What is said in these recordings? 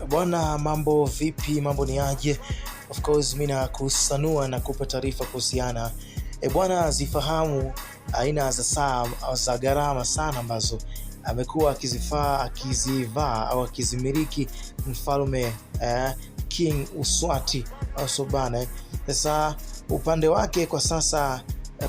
Bwana, mambo vipi? Mambo ni aje? Of course mimi nakusanua na kupa taarifa kuhusiana bwana, zifahamu aina za saa za gharama sana ambazo amekuwa akizivaa au akizimiliki mfalme King Uswati Asobana. Sasa upande wake kwa sasa,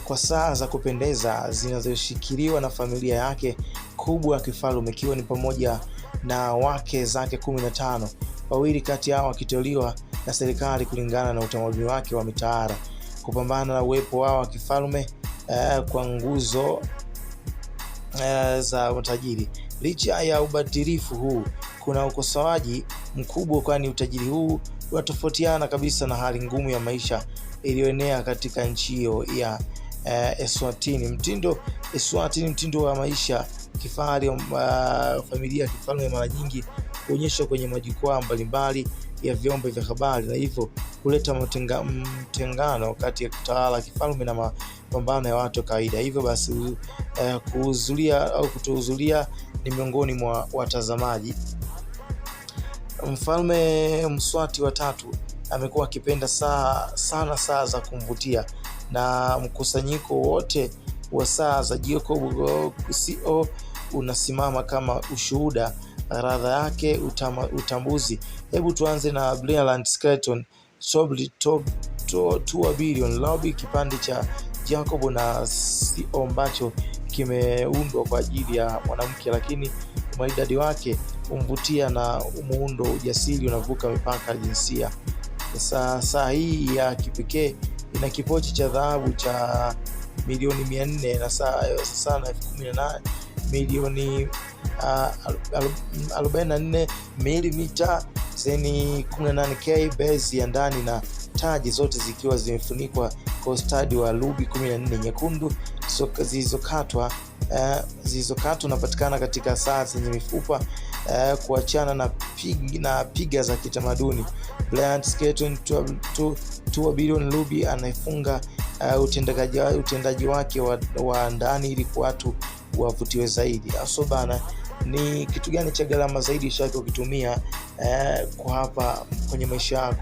kwa saa za kupendeza zinazoshikiliwa na familia yake kubwa ya kifalme, ikiwa ni pamoja na wake zake 15, wawili kati yao wakiteuliwa na serikali kulingana na utamaduni wake wa mitaara, kupambana na uwepo wao wa kifalme kwa nguzo za utajiri. Licha ya ubadilifu huu, kuna ukosoaji mkubwa, kwani utajiri huu unatofautiana kabisa na hali ngumu ya maisha iliyoenea katika nchi hiyo ya Eswatini. Mtindo wa maisha kifahari familia ya kifalme mara nyingi huonyeshwa kwenye majukwaa mbalimbali ya vyombo vya habari, na hivyo kuleta mtengano kati ya utawala kifalme na mapambano ya watu kawaida. Hivyo basi kuhudhuria au kutohudhuria ni miongoni mwa watazamaji. Mfalme Mswati wa tatu amekuwa akipenda sana saa za kumvutia, na mkusanyiko wote wa saa za Jacob CO unasimama kama ushuhuda radha yake utambuzi. Hebu tuanze na Brilliant Skeleton Tour Billion Lobby, kipande cha Jacob na CO ambacho kimeundwa kwa ajili ya mwanamke, lakini umaridadi wake umvutia na muundo ujasiri unavuka mipaka jinsia. Saa hii ya kipekee ina kipochi cha dhahabu cha milioni 400 na saa na 18 milioni 44 mm zeni 18K, base ya ndani na taji zote zikiwa zimefunikwa kwa ustadi wa ruby 14 nyekundu zilizokatwa unapatikana katika saa zenye mifupa kuachana na piga za kitamaduni. Brilliant Skeleton Tour Billion Ruby anaifunga utendaji wake wa ndani ili watu wavutiwe zaidi. Asobana, ni kitu gani cha gharama zaidi shaka ukitumia kwa hapa kwenye maisha yako?